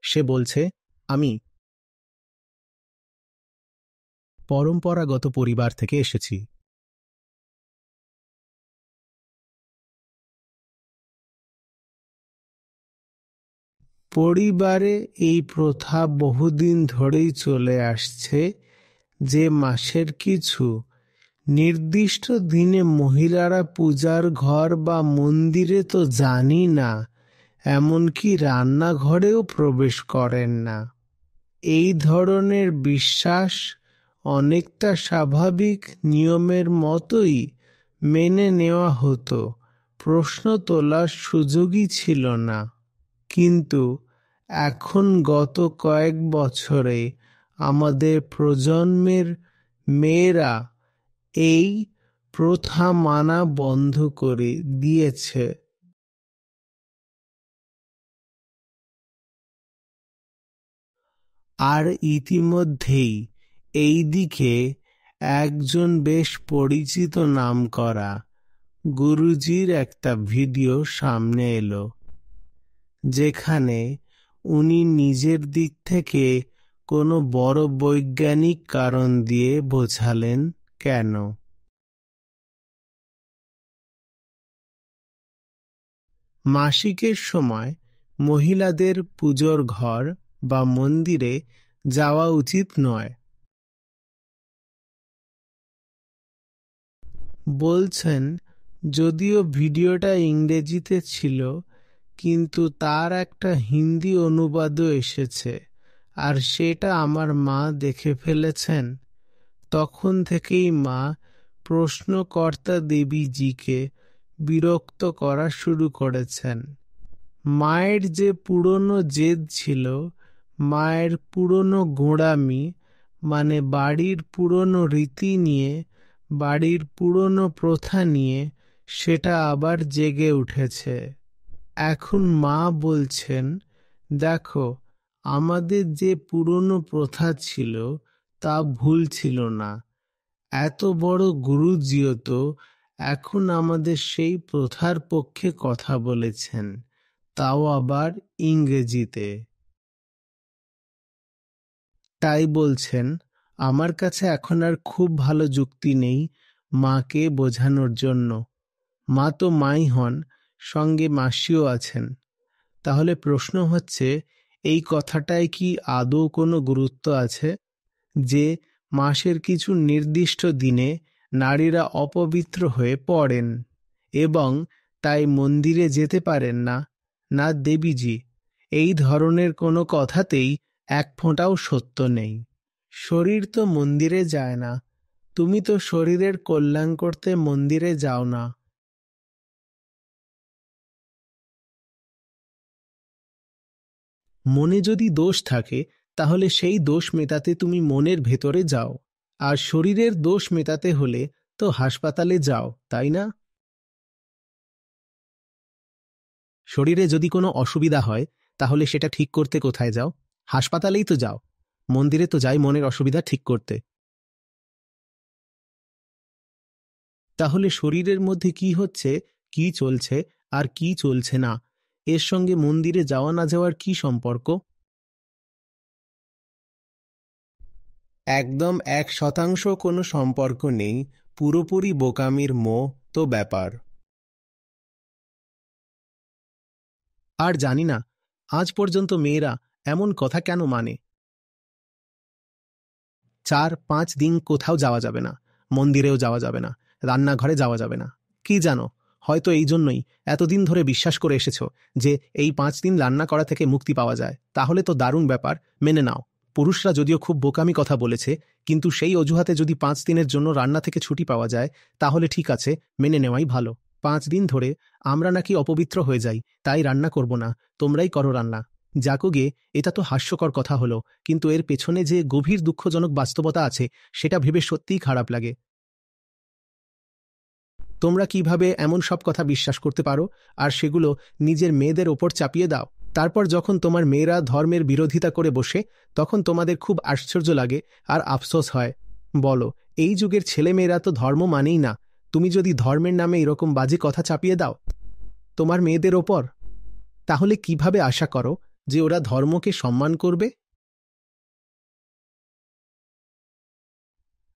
সে বলছে, আমি পরম্পরাগত পরিবার থেকে এসেছি। পরিবারে এই প্রথা বহুদিন ধরেই চলে আসছে যে মাসের কিছু নির্দিষ্ট দিনে মহিলারা পূজার ঘর বা মন্দিরে তো জানি না, এমনকি রান্নাঘরেও প্রবেশ করেন না। এই ধরনের বিশ্বাস অনেকটা স্বাভাবিক নিয়মের মতোই মেনে নেওয়া হতো, প্রশ্ন তোলার সুযোগই ছিল না। কিন্তু এখন গত কয়েক বছরে আমাদের প্রজন্মের মেয়েরা এই প্রথা মানা বন্ধ করে দিয়েছে। আর ইতিমধ্যেই এই দিকে একজন বেশ পরিচিত নামকরা গুরুজির একটা ভিডিও সামনে এলো, যেখানে উনি নিজের দিক থেকে কোনো বড় বৈজ্ঞানিক কারণ দিয়ে বোঝালেন কেন। মাসিকের সময় মহিলাদের পুজোর ঘর বা মন্দিরে যাওয়া উচিত নয়। বলছেন, যদিও ভিডিওটা ইংরেজিতে ছিল, কিন্তু তার একটা হিন্দি অনুবাদও এসেছে, আর সেটা আমার মা দেখে ফেলেছেন। তখন থেকেই মা প্রশ্নকর্তা দেবীজিকে বিরক্ত করা শুরু করেছেন। মায়ের যে পুরনো জেদ ছিল, মায়ের পুরনো গোঁড়ামি, মানে বাড়ির পুরনো রীতি নিয়ে, বাড়ির পুরনো প্রথা নিয়ে, সেটা আবার জেগে উঠেছে। এখন মা বলছেন, দেখো, আমাদের যে পুরনো প্রথা ছিল তা ভুল ছিল না। এত বড় গুরুজিও তো এখন আমাদের সেই প্রথার পক্ষে কথা বলেছেন, তাও আবার ইংরেজিতে। তাই বলছেন, আমার কাছে এখন আর খুব ভালো যুক্তি নেই মাকে বোঝানোর জন্য। মা তো মাই হন, সঙ্গে মাসিও আছেন। তাহলে প্রশ্ন হচ্ছে, এই কথাটায় কি আদৌ কোনো গুরুত্ব আছে যে মাসের কিছু নির্দিষ্ট দিনে নারীরা অপবিত্র হয়ে পড়েন এবং তাই মন্দিরে যেতে পারেন না? না দেবীজি, এই ধরনের কোনো কথাতেই এক ফোঁটাও সত্য নেই। শরীর তো মন্দিরে যায় না, তুমি তো শরীরের কল্যাণ করতে মন্দিরে যাও না। মনে যদি দোষ থাকে তাহলে সেই দোষ মেটাতে তুমি মনের ভেতরে যাও, আর শরীরের দোষ মেটাতে হলে তো হাসপাতালে যাও, তাই না? শরীরে যদি কোনো অসুবিধা হয় তাহলে সেটা ঠিক করতে কোথায় যাও? হাসপাতালেই তো যাও। মন্দিরে তো যাই মনের অসুবিধা ঠিক করতে। তাহলে শরীরের মধ্যে কি হচ্ছে, কি চলছে আর কি চলছে না, এর সঙ্গে মন্দিরে যাওয়া না যাওয়ার কি সম্পর্ক? একদম 1% কোনো সম্পর্ক নেই, পুরোপুরি বোকামির মোহ তো ব্যাপার। আর জানি না আজ পর্যন্ত মেয়েরা এমন কথা কেন মানে। 4-5 দিন কোথাও যাওয়া যাবে না, মন্দিরেও যাওয়া যাবে না, রান্নাঘরে যাওয়া যাবে না। কি জানো, হয়তো এই জন্যই এতদিন ধরে বিশ্বাস করে এসেছো যে এই 5 দিন রান্না করা থেকে মুক্তি পাওয়া যায়। তাহলে তো দারুণ ব্যাপার, মেনে নাও। পুরুষরা যদিও খুব বোকামি কথা বলেছে, কিন্তু সেই অজুহাতে যদি 5 দিনের জন্য রান্না থেকে ছুটি পাওয়া যায় তাহলে ঠিক আছে, মেনে নেওয়াই ভালো। 5 দিন ধরে আমরা নাকি অপবিত্র হয়ে যাই, তাই রান্না করব না, তোমরাই করো রান্না। যাকগে, এটা তো হাস্যকর কথা হলো, কিন্তু এর পেছনে যে গভীর দুঃখজনক বাস্তবতা আছে সেটা ভেবে সত্যিই খারাপ লাগে। তোমরা কিভাবে এমন সব কথা বিশ্বাস করতে পারো আর সেগুলো নিজের মেয়েদের ওপর চাপিয়ে দাও? তারপর যখন তোমার মেয়েরা ধর্মের বিরোধিতা করে বসে, তখন তোমাদের খুব আশ্চর্য লাগে আর আফসোস হয়। বলো, এই যুগের ছেলেমেয়েরা তো ধর্ম মানেই না, তুমি যদি ধর্মের নামে এরকম বাজে কথা চাপিয়ে দাও তোমার মেয়েদের ওপর, তাহলে কিভাবে আশা করো যে ওরা ধর্মকে সম্মান করবে?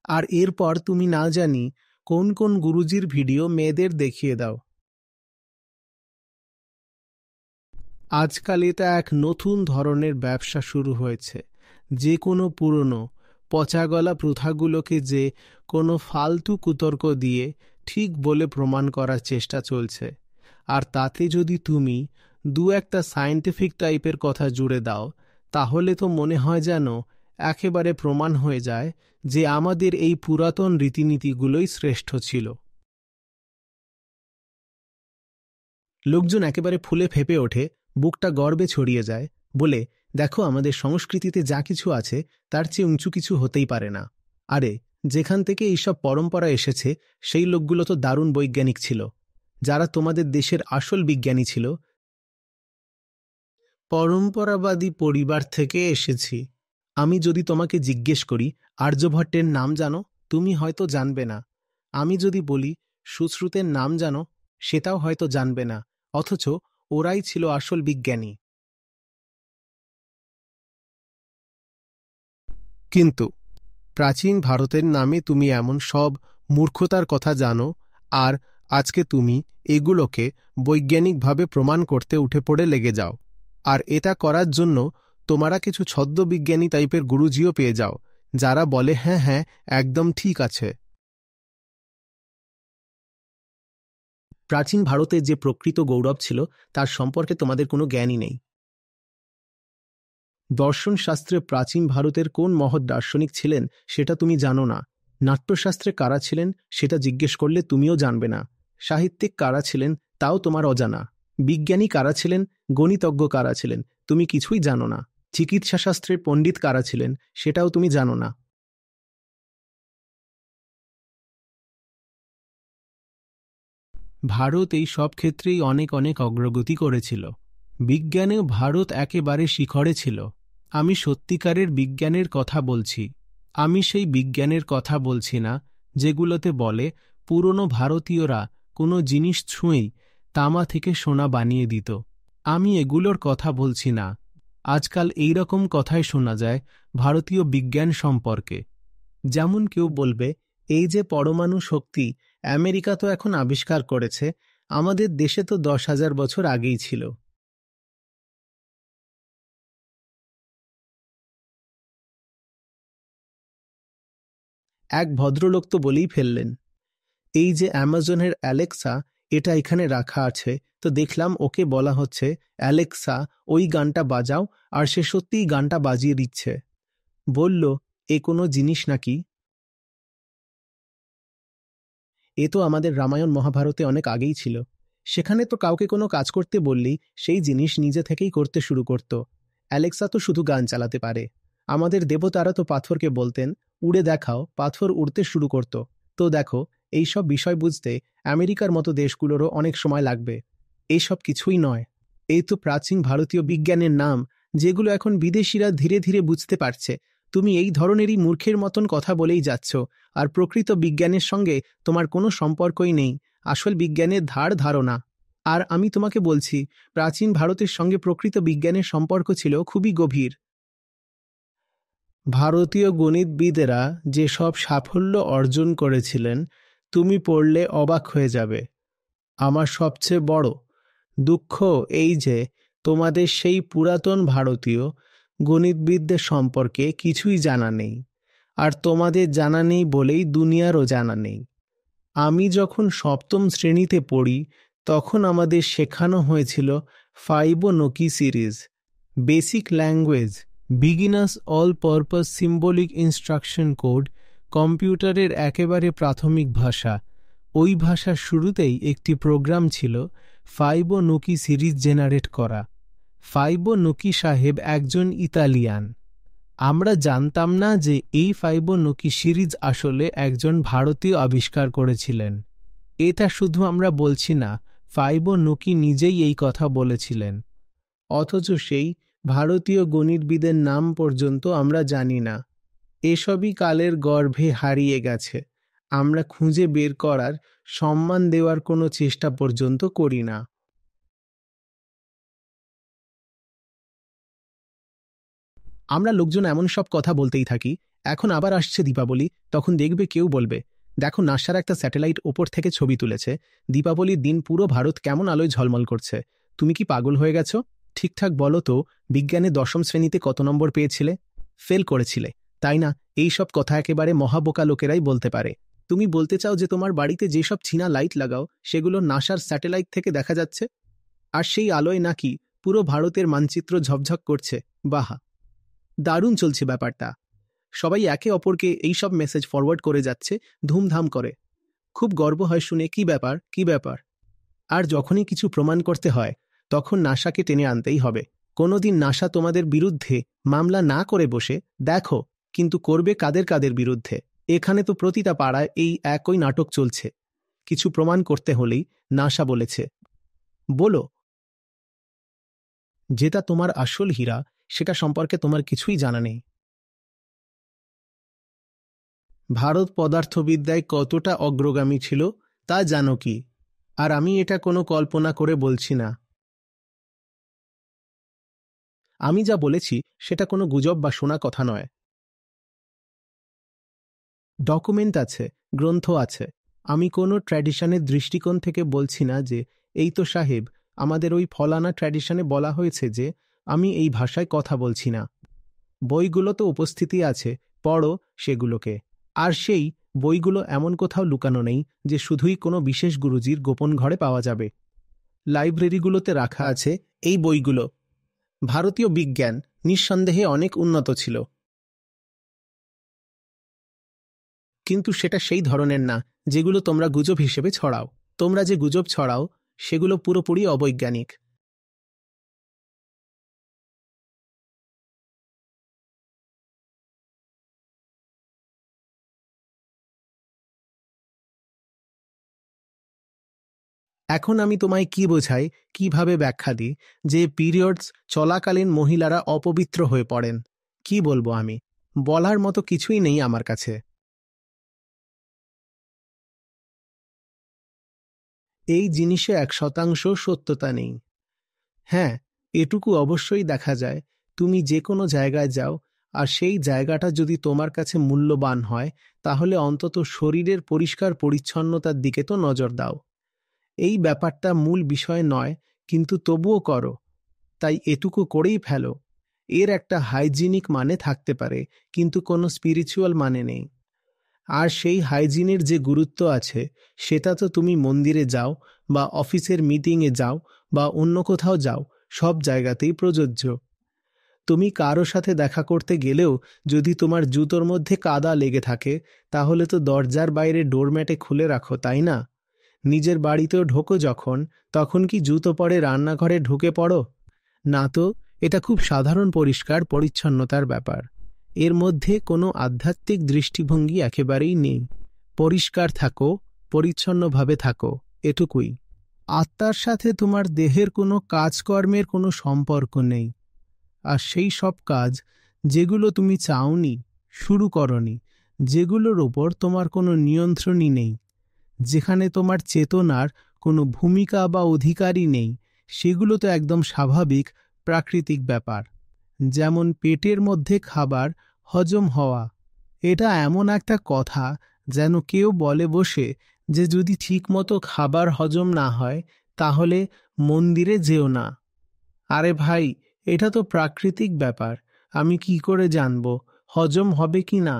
আর এরপর তুমি না জানি কোন কোন গুরুজির ভিডিও মেয়েদের দেখিয়ে দাও। আজকাল এটা এক নতুন ধরনের ব্যবসা শুরু হয়েছে, যে কোনো পুরনো পচাগলা প্রথাগুলোকে যে কোনো ফালতু কুতর্ক দিয়ে ঠিক বলে প্রমাণ করার চেষ্টা চলছে। আর তাতে যদি তুমি দু একটা সায়েন্টিফিক টাইপের কথা জুড়ে দাও, তাহলে তো মনে হয় যেন একেবারে প্রমাণ হয়ে যায় যে আমাদের এই পুরাতন রীতিনীতিগুলোই শ্রেষ্ঠ ছিল। লোকজন একেবারে ফুলে ফেপে ওঠে, বুকটা গর্বে ছড়িয়ে যায়, বলে, দেখো আমাদের সংস্কৃতিতে যা কিছু আছে তার চেয়ে উঁচু কিছু হতেই পারে না। আরে, যেখান থেকে এইসব পরম্পরা এসেছে সেই লোকগুলো তো দারুণ বৈজ্ঞানিক ছিল। যারা তোমাদের দেশের আসল বিজ্ঞানী ছিল, পরম্পরাবাদী পরিবার থেকে এসেছি। আমি যদি তোমাকে জিজ্ঞেস করি আর্যভট্টের নাম জানো, তুমি হয়তো জানবে না। আমি যদি বলি সুশ্রুতের নাম জানো, সেটাও হয়তো জানবে না। অথচ ওরাই ছিল আসল বিজ্ঞানী। কিন্তু প্রাচীন ভারতের নামে তুমি এমন সব মূর্খতার কথা জানো, আর আজকে তুমি এগুলোকে বৈজ্ঞানিকভাবে প্রমাণ করতে উঠে পড়ে লেগে যাও। আর এটা করার জন্য তোমরা কিছু ছদ্মবিজ্ঞানী টাইপের গুরুজিও পেয়ে যাও, যারা বলে হ্যাঁ হ্যাঁ একদম ঠিক আছে। প্রাচীন ভারতের যে প্রকৃত গৌরব ছিল তার সম্পর্কে তোমাদের কোনো জ্ঞানই নেই। দর্শনশাস্ত্রে প্রাচীন ভারতের কোন মহৎ দার্শনিক ছিলেন সেটা তুমি জানো না। নাট্যশাস্ত্রে কারা ছিলেন সেটা জিজ্ঞেস করলে তুমিও জানবে না। সাহিত্যিক কারা ছিলেন তাও তোমার অজানা। বিজ্ঞানী কারা ছিলেন, গণিতজ্ঞ কারা ছিলেন, তুমি কিছুই জানো না। চিকিৎসাশাস্ত্রের পণ্ডিত কারা ছিলেন সেটাও তুমি জানো না। ভারত এই সব ক্ষেত্রেই অনেক অনেক অগ্রগতি করেছিল। বিজ্ঞানেও ভারত একেবারে শিখরে ছিল। আমি সত্যিকারের বিজ্ঞানের কথা বলছি। আমি সেই বিজ্ঞানের কথা বলছি না যেগুলোতে বলে পুরনো ভারতীয়রা কোনো জিনিস ছুঁয়েই তামা থেকে সোনা বানিয়ে দিত। আমি এগুলোর কথা বলছি না। আজকাল এই রকম কথাই শোনা যায় ভারতীয় বিজ্ঞান সম্পর্কে। যেমন কেউ বলবে, এই যে পরমাণু শক্তি আমেরিকা তো এখন আবিষ্কার করেছে, আমাদের দেশে তো 10,000 বছর আগেই ছিল। এক ভদ্রলোক তো বলেই ফেললেন, এই যে অ্যামাজনের অ্যালেক্সা, এটা এখানে রাখা আছে, তো দেখলাম ওকে বলা হচ্ছে অ্যালেক্সা ওই গানটা বাজাও, আর সে সত্যিই গানটা বাজিয়ে দিচ্ছে। বলল, এ কোনো জিনিস নাকি? এ তো আমাদের রামায়ণ মহাভারতে অনেক আগেই ছিল। সেখানে তো কাউকে কোনো কাজ করতে বললেই সেই জিনিস নিজে থেকেই করতে শুরু করত। অ্যালেক্সা তো শুধু গান চালাতে পারে। আমাদের দেবতারা তো পাথরকে বলতেন, উড়ে দেখাও, পাথর উড়তে শুরু করত। তো দেখো, এই সব বিষয় বুঝতে আমেরিকার মতো দেশগুলোরও অনেক সময় লাগবে। এইসব কিছুই নয়। এই তো প্রাচীন ভারতীয় বিজ্ঞানের নাম, যেগুলো এখন বিদেশিরা ধীরে ধীরে বুঝতে পারছে। তুমি এই ধরনেরই মূর্খের মতন কথা বলেই যাচ্ছ, আর প্রকৃত বিজ্ঞানের সঙ্গে তোমার কোনো সম্পর্কই নেই। আসল বিজ্ঞানের ধারণা। আর আমি তোমাকে বলছি, প্রাচীন ভারতের সঙ্গে প্রকৃত বিজ্ঞানের সম্পর্ক ছিল খুবই গভীর। ভারতীয় গণিতবিদেরা যে সব সাফল্য অর্জন করেছিলেন, তুমি পড়লে অবাক হয়ে যাবে। আমার সবচেয়ে বড় দুঃখ এই যে তোমাদের সেই পুরাতন ভারতীয় গণিতবিদদের সম্পর্কে কিছুই জানা নেই। আর তোমাদের জানা নেই বলেই দুনিয়ারও জানা নেই। আমি যখন সপ্তম শ্রেণীতে পড়ি তখন আমাদের শেখানো হয়েছিল Fibonacci series, basic language, beginners all purpose symbolic instruction code, কম্পিউটারের একেবারে প্রাথমিক ভাষা। ওই ভাষার শুরুতেই একটি প্রোগ্রাম ছিল ফাইবোনাকি সিরিজ জেনারেট করা। ফাইবোনাকি সাহেব একজন ইতালিয়ান। আমরা জানতাম না যে এই ফাইবোনাকি সিরিজ আসলে একজন ভারতীয় আবিষ্কার করেছিলেন। এটা শুধু আমরা বলছি না, ফাইবোনাকি নিজেই এই কথা বলেছিলেন। অথচ সেই ভারতীয় গণিতবিদের নাম পর্যন্ত আমরা জানি না। এসবই কালের গর্ভে হারিয়ে গেছে। আমরা খুঁজে বের করার, সম্মান দেওয়ার কোনো চেষ্টা পর্যন্ত করি না। আমরা লোকজন এমন সব কথা বলতেই থাকি। এখন আবার আসছে দীপাবলি, তখন দেখবে কেউ বলবে, দেখো নাসার একটা স্যাটেলাইট ওপর থেকে ছবি তুলেছে, দীপাবলির দিন পুরো ভারত কেমন আলোয় ঝলমল করছে। তুমি কি পাগল হয়ে গেছো? ঠিকঠাক বলো তো, বিজ্ঞানে দশম শ্রেণীতে কত নম্বর পেয়েছিলে? ফেল করেছিলে, তাই না? এই সব কথা একেবারে মহাবোকা লোকেরাই বলতে পারে। তুমি বলতে চাও যে তোমার বাড়িতে যেসব চীনা লাইট লাগাও সেগুলো নাসার স্যাটেলাইট থেকে দেখা যাচ্ছে, আর সেই আলোয় নাকি পুরো ভারতের মানচিত্র ঝকঝক করছে? বাহা, দারুণ চলছে ব্যাপারটা। সবাই একে অপরকে এইসব মেসেজ ফরওয়ার্ড করে যাচ্ছে ধুমধাম করে। খুব গর্ব হয় শুনে। কি ব্যাপার, কি ব্যাপার? আর যখনই কিছু প্রমাণ করতে হয় তখন নাসাকে টেনে আনতেই হবে। কোনোদিন নাসা তোমাদের বিরুদ্ধে মামলা না করে বসে দেখো, কিন্তু করবে কাদের কাদের বিরুদ্ধে। এখানে তো প্রতিটা পাড়ায় এই একই নাটক চলছে। কিছু প্রমাণ করতে হলেই নাসা বলেছে, বলো। যেটা তোমার আসল হীরা সেটা সম্পর্কে তোমার কিছুই জানা নেই। ভারত পদার্থবিদ্যায় কতটা অগ্রগামী ছিল তা জানো কি? আর আমি এটা কোনো কল্পনা করে বলছি না। আমি যা বলেছি সেটা কোনো গুজব বা শোনা কথা নয়। ডকুমেন্ট আছে, গ্রন্থ আছে। আমি কোনো ট্র্যাডিশনের দৃষ্টিকোণ থেকে বলছি না যে এই তো সাহেব, আমাদের ওই ফলানা ট্র্যাডিশনে বলা হয়েছে যে আমি এই ভাষায় কথা বলছি না। বইগুলো তো উপস্থিতি আছে, পড়ো সেগুলোকে। আর সেই বইগুলো এমন কোথাও লুকানো নেই যে শুধুই কোনো বিশেষ গুরুজির গোপন ঘরে পাওয়া যাবে। লাইব্রেরিগুলোতে রাখা আছে এই বইগুলো। ভারতীয় বিজ্ঞান নিঃসন্দেহে অনেক উন্নত ছিল, কিন্তু সেটা সেই ধরনের না যেগুলো তোমরা গুজব হিসেবে ছড়াও। তোমরা যে গুজব ছড়াও সেগুলো পুরোপুরি অবৈজ্ঞানিক। এখন আমি তোমায় কি বোঝাই, কিভাবে ব্যাখ্যা দিই যে পিরিয়ডস চলাকালীন মহিলারা অপবিত্র হয়ে পড়েন? কি বলবো আমি? বলার মতো কিছুই নেই আমার কাছে। এই জিনিসে 1% সত্যতা নেই। হ্যাঁ, এটুকু অবশ্যই দেখা যায়, তুমি যে কোনো জায়গায় যাও আর সেই জায়গাটা যদি তোমার কাছে মূল্যবান হয় তাহলে অন্তত শরীরের পরিষ্কার পরিচ্ছন্নতার দিকে তো নজর দাও। এই ব্যাপারটা মূল বিষয় নয়, কিন্তু তবুও করো। তাই এটুকু করেই ফেলো। এর একটা হাইজিনিক মানে থাকতে পারে, কিন্তু কোনো স্পিরিচুয়াল মানে নেই। আর সেই হাইজিনের যে গুরুত্ব আছে সেটা তো তুমি মন্দিরে যাও বা অফিসের মিটিংয়ে যাও বা অন্য কোথাও যাও, সব জায়গাতেই প্রযোজ্য। তুমি কারো সাথে দেখা করতে গেলেও যদি তোমার জুতোর মধ্যে কাদা লেগে থাকে তাহলে তো দরজার বাইরে ডোরম্যাটে খুলে রাখো, তাই না? নিজের বাড়িতেও ঢোকো যখন, তখন কি জুতো পরে রান্নাঘরে ঢুকে পড়ো? না তো। এটা খুব সাধারণ পরিষ্কার পরিচ্ছন্নতার ব্যাপার। এর মধ্যে কোনো আধ্যাত্মিক দৃষ্টিভঙ্গি একেবারেই নেই। পরিষ্কার থাকো, পরিচ্ছন্নভাবে থাকো, এটুকুই। আত্মার সাথে তোমার দেহের কোনো কাজকর্মের কোনো সম্পর্ক নেই। আর সেই সব কাজ যেগুলো তুমি চাওনি, শুরু করনি, যেগুলোর ওপর তোমার কোনো নিয়ন্ত্রণই নেই, যেখানে তোমার চেতনার কোনো ভূমিকা বা অধিকারই নেই, সেগুলো তো একদম স্বাভাবিক প্রাকৃতিক ব্যাপার। যেমন পেটের মধ্যে খাবার হজম হওয়া। এটা এমন একটা কথা যেন কেউ বলে বসে যে যদি ঠিকমতো খাবার হজম না হয় তাহলে মন্দিরে যেও না। আরে ভাই, এটা তো প্রাকৃতিক ব্যাপার। আমি কি করে জানবো হজম হবে কি না?